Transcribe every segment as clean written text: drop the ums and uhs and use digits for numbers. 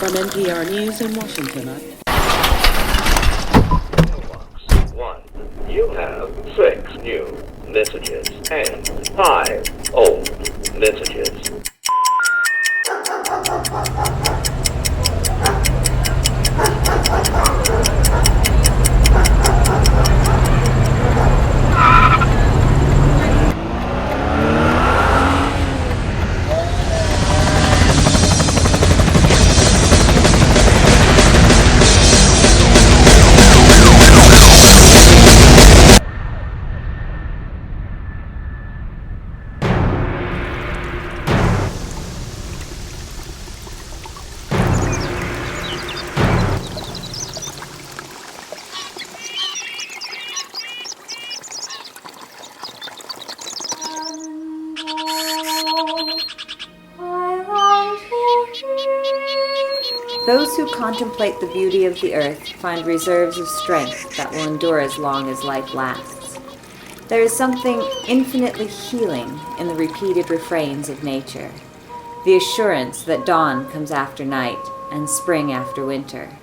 From NPR News in Washington. One, you have 6 new messages and 5 old messages. Those who contemplate the beauty of the earth find reserves of strength that will endure as long as life lasts. There is something infinitely healing in the repeated refrains of nature, the assurance that dawn comes after night and spring after winter.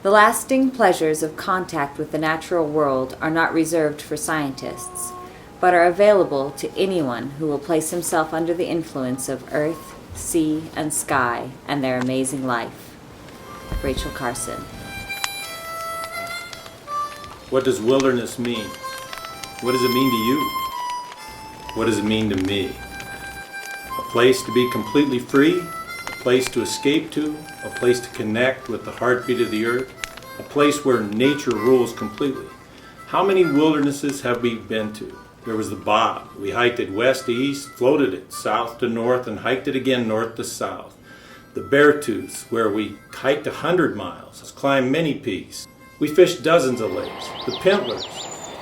The lasting pleasures of contact with the natural world are not reserved for scientists, but are available to anyone who will place himself under the influence of earth, sea, and sky and their amazing life. Rachel Carson. What does wilderness mean? What does it mean to you? What does it mean to me? A place to be completely free, a place to escape to, a place to connect with the heartbeat of the earth, a place where nature rules completely. How many wildernesses have we been to? There was the Bob. We hiked it west to east, floated it south to north, and hiked it again north to south. The Beartooth, where we hiked 100 miles, climbed many peaks. We fished dozens of lakes. The Pintlers,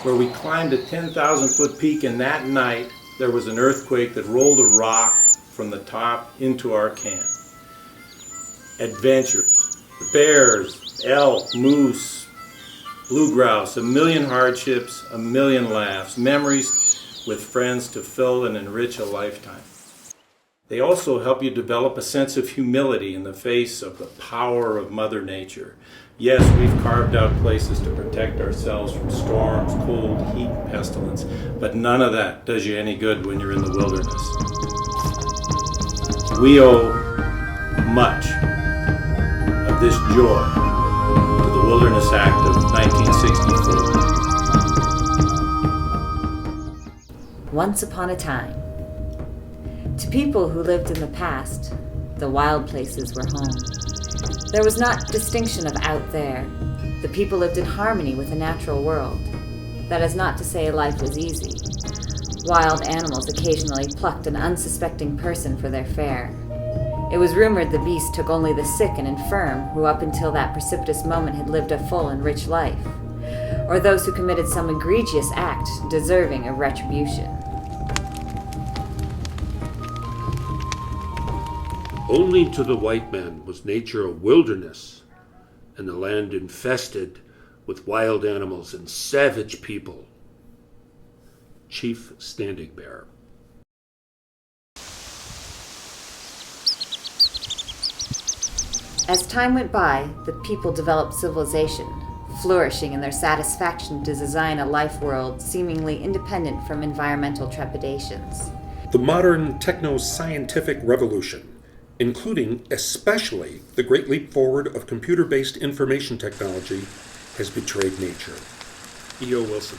where we climbed a 10,000-foot peak, and that night there was an earthquake that rolled a rock from the top into our camp. Adventures, the bears, elk, moose, blue grouse, a million hardships, a million laughs, memories with friends to fill and enrich a lifetime. They also help you develop a sense of humility in the face of the power of Mother Nature. Yes, we've carved out places to protect ourselves from storms, cold, heat, and pestilence, but none of that does you any good when you're in the wilderness. We owe much of this joy to the Wilderness Act of 1964. Once upon a time. To people who lived in the past, the wild places were home. There was not distinction of out there. The people lived in harmony with the natural world. That is not to say life was easy. Wild animals occasionally plucked an unsuspecting person for their fare. It was rumored the beast took only the sick and infirm, who up until that precipitous moment had lived a full and rich life, or those who committed some egregious act deserving of retribution. Only to the white man was nature a wilderness, and the land infested with wild animals and savage people. Chief Standing Bear. As time went by, the people developed civilization, flourishing in their satisfaction to design a life world seemingly independent from environmental trepidations. The modern techno-scientific revolution, including especially the great leap forward of computer-based information technology, has betrayed nature. E.O. Wilson.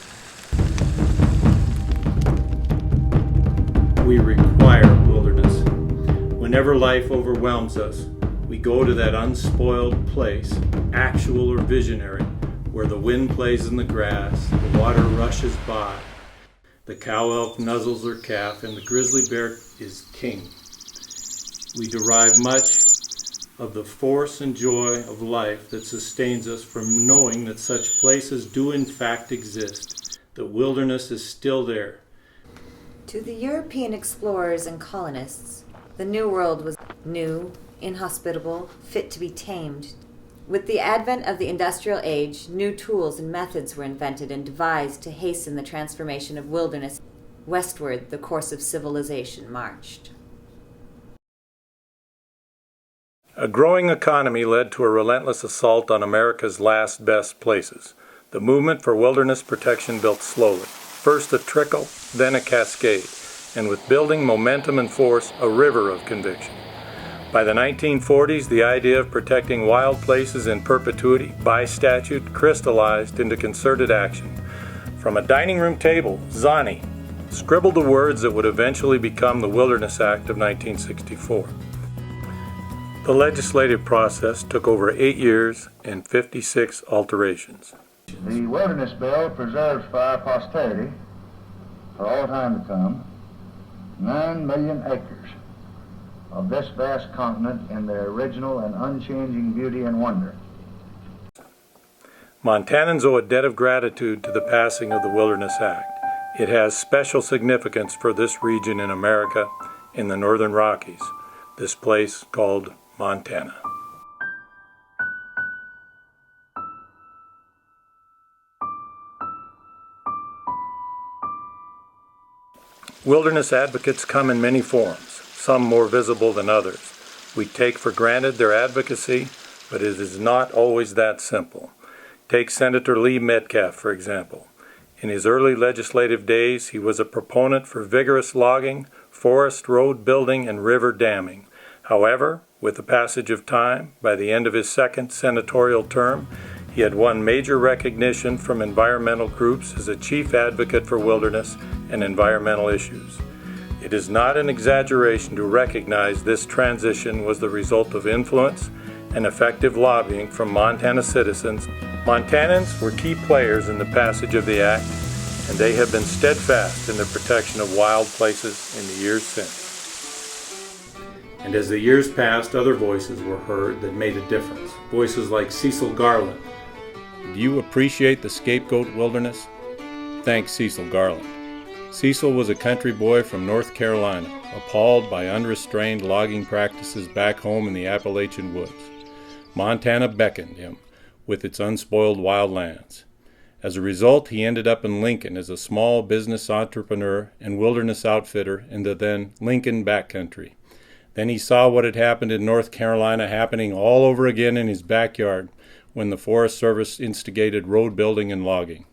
We require wilderness. Whenever life overwhelms us, we go to that unspoiled place, actual or visionary, where the wind plays in the grass, the water rushes by, the cow elk nuzzles her calf, and the grizzly bear is king. We derive much of the force and joy of life that sustains us from knowing that such places do in fact exist, that wilderness is still there. To the European explorers and colonists, the New World was new, inhospitable, fit to be tamed. With the advent of the industrial age, new tools and methods were invented and devised to hasten the transformation of wilderness. Westward, the course of civilization marched. A growing economy led to a relentless assault on America's last best places. The movement for wilderness protection built slowly, first a trickle, then a cascade, and with building momentum and force, a river of conviction. By the 1940s, the idea of protecting wild places in perpetuity by statute crystallized into concerted action. From a dining room table, Zani scribbled the words that would eventually become the Wilderness Act of 1964. The legislative process took over 8 years and 56 alterations. The Wilderness Bill preserves for our posterity, for all time to come, 9 million acres of this vast continent in their original and unchanging beauty and wonder. Montanans owe a debt of gratitude to the passing of the Wilderness Act. It has special significance for this region in America, in the Northern Rockies, this place called Montana. Wilderness advocates come in many forms, some more visible than others. We take for granted their advocacy, but it is not always that simple. Take Senator Lee Metcalf, for example. In his early legislative days, he was a proponent for vigorous logging, forest road building, and river damming. However, with the passage of time, by the end of his second senatorial term, he had won major recognition from environmental groups as a chief advocate for wilderness and environmental issues. It is not an exaggeration to recognize this transition was the result of influence and effective lobbying from Montana citizens. Montanans were key players in the passage of the Act, and they have been steadfast in the protection of wild places in the years since. And as the years passed, other voices were heard that made a difference. Voices like Cecil Garland. Do you appreciate the scapegoat wilderness? Thank Cecil Garland. Cecil was a country boy from North Carolina, appalled by unrestrained logging practices back home in the Appalachian woods. Montana beckoned him with its unspoiled wild lands. As a result, he ended up in Lincoln as a small business entrepreneur and wilderness outfitter in the then Lincoln backcountry. Then he saw what had happened in North Carolina happening all over again in his backyard when the Forest Service instigated road building and logging.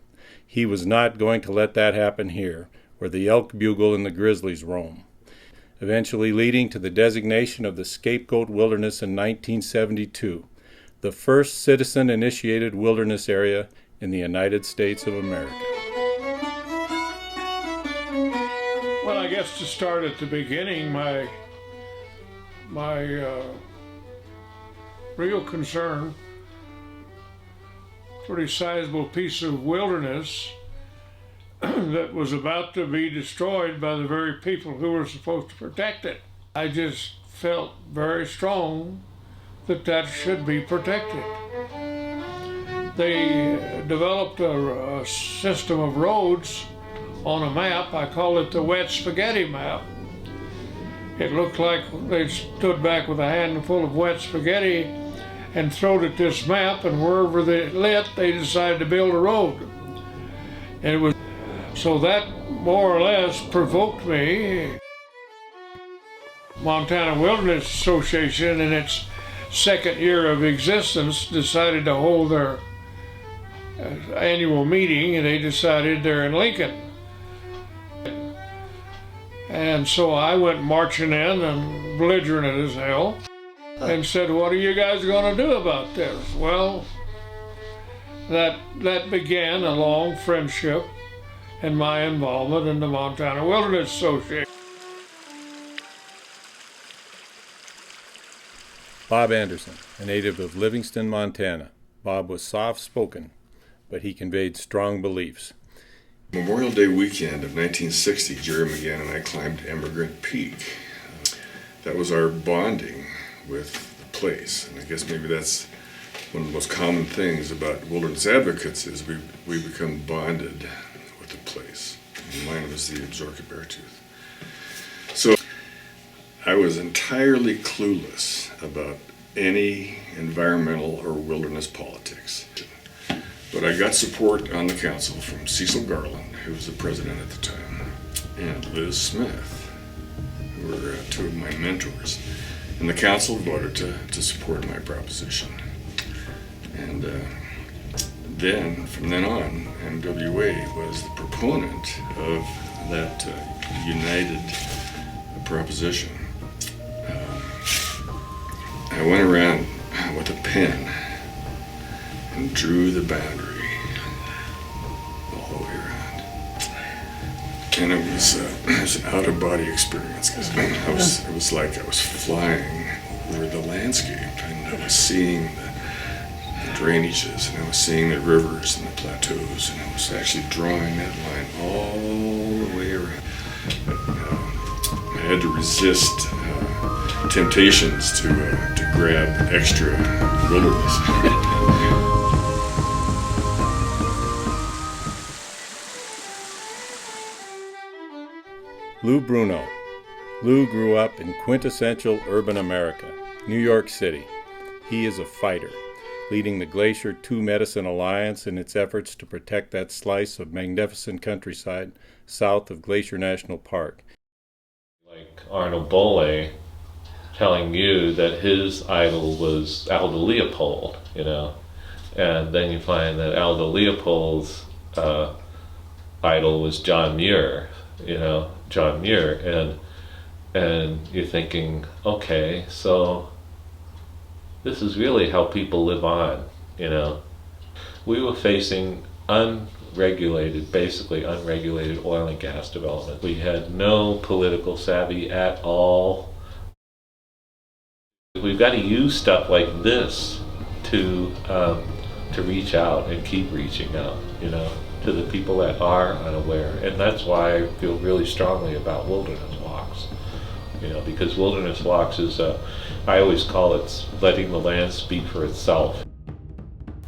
He was not going to let that happen here, where the elk bugle and the grizzlies roam, eventually leading to the designation of the Scapegoat Wilderness in 1972, the first citizen-initiated wilderness area in the United States of America. Well, I guess to start at the beginning, my real concern, pretty sizable piece of wilderness that was about to be destroyed by the very people who were supposed to protect it. I just felt very strong that that should be protected. They developed a system of roads on a map. I call it the wet spaghetti map. It looked like they stood back with a handful of wet spaghetti and thrown at this map, and wherever they lit, they decided to build a road. And it was so that more or less provoked me. Montana Wilderness Association, in its second year of existence, decided to hold their annual meeting, and they decided they're in Lincoln. And so I went marching in and belligerent as hell and said, "What are you guys going to do about this?" Well, that began a long friendship and my involvement in the Montana Wilderness Association. Bob Anderson, a native of Livingston, Montana. Bob was soft-spoken, but he conveyed strong beliefs. Memorial Day weekend of 1960, Jerry McGann and I climbed Emigrant Peak. That was our bonding with the place, and I guess maybe that's one of the most common things about wilderness advocates is we become bonded with the place. And mine was the Absaroka Beartooth. So I was entirely clueless about any environmental or wilderness politics. But I got support on the council from Cecil Garland, who was the president at the time, and Liz Smith, who were two of my mentors. And the council voted to support my proposition. And then, from then on, MWA was the proponent of that united proposition. I went around with a pen and drew the boundary all the way around. And it was an out-of-body experience, because it was like I was flying over the landscape, and I was seeing the drainages, and I was seeing the rivers and the plateaus, and I was actually drawing that line all the way around. I had to resist temptations to grab extra wilderness. Lou Bruno. Lou grew up in quintessential urban America, New York City. He is a fighter, leading the Glacier Two Medicine Alliance in its efforts to protect that slice of magnificent countryside south of Glacier National Park. Like Arnold Bolle telling you that his idol was Aldo Leopold, and then you find that Aldo Leopold's idol was John Muir, John Muir, and you're thinking, okay, so this is really how people live on, We were facing basically unregulated oil and gas development. We had no political savvy at all. We've got to use stuff like this to reach out and keep reaching out, to the people that are unaware. And that's why I feel really strongly about wilderness walks, because wilderness walks is, I always call it letting the land speak for itself.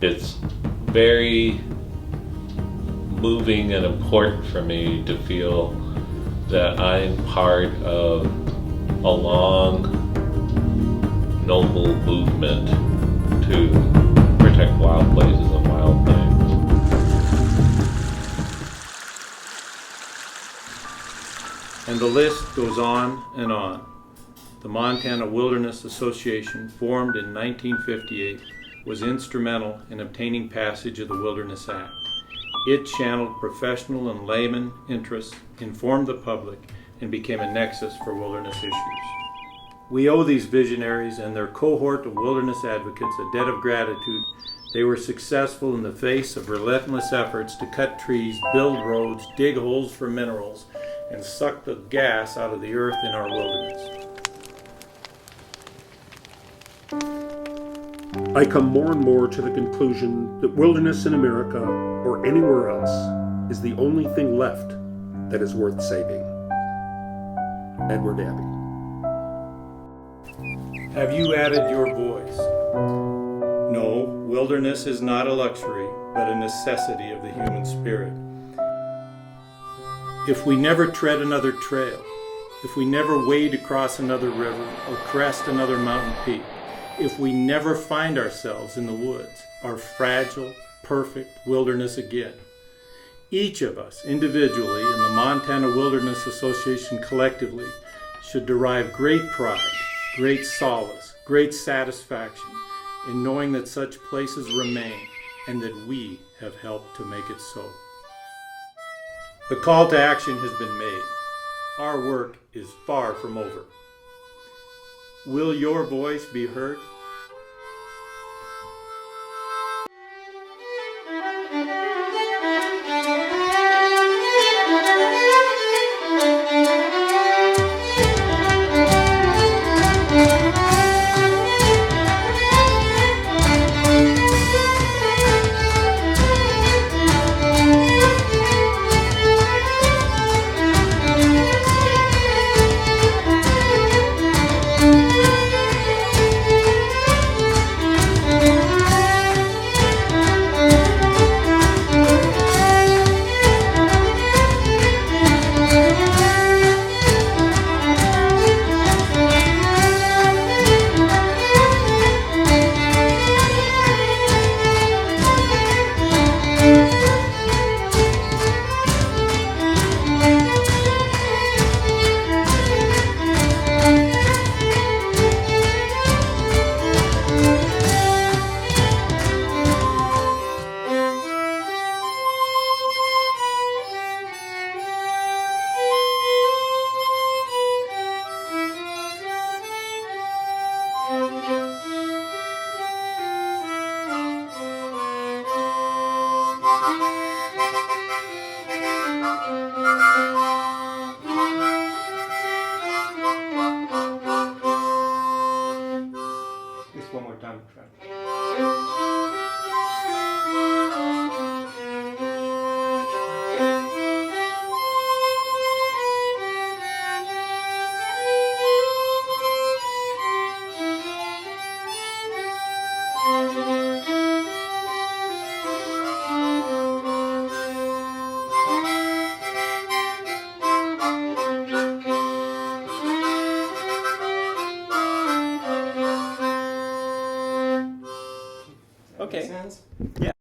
It's very moving and important for me to feel that I'm part of a long, noble movement to protect wild places and wild things. And the list goes on and on. The Montana Wilderness Association, formed in 1958, was instrumental in obtaining passage of the Wilderness Act. It channeled professional and layman interests, informed the public, and became a nexus for wilderness issues. We owe these visionaries and their cohort of wilderness advocates a debt of gratitude. They were successful in the face of relentless efforts to cut trees, build roads, dig holes for minerals, and suck the gas out of the earth in our wilderness. I come more and more to the conclusion that wilderness in America, or anywhere else, is the only thing left that is worth saving. Edward Abbey. Have you added your voice? No, wilderness is not a luxury, but a necessity of the human spirit. If we never tread another trail, if we never wade across another river or crest another mountain peak, if we never find ourselves in the woods, our fragile, perfect wilderness again, each of us individually and the Montana Wilderness Association collectively should derive great pride, great solace, great satisfaction in knowing that such places remain and that we have helped to make it so. The call to action has been made. Our work is far from over. Will your voice be heard? soundtrack. Okay. Sense? Yeah.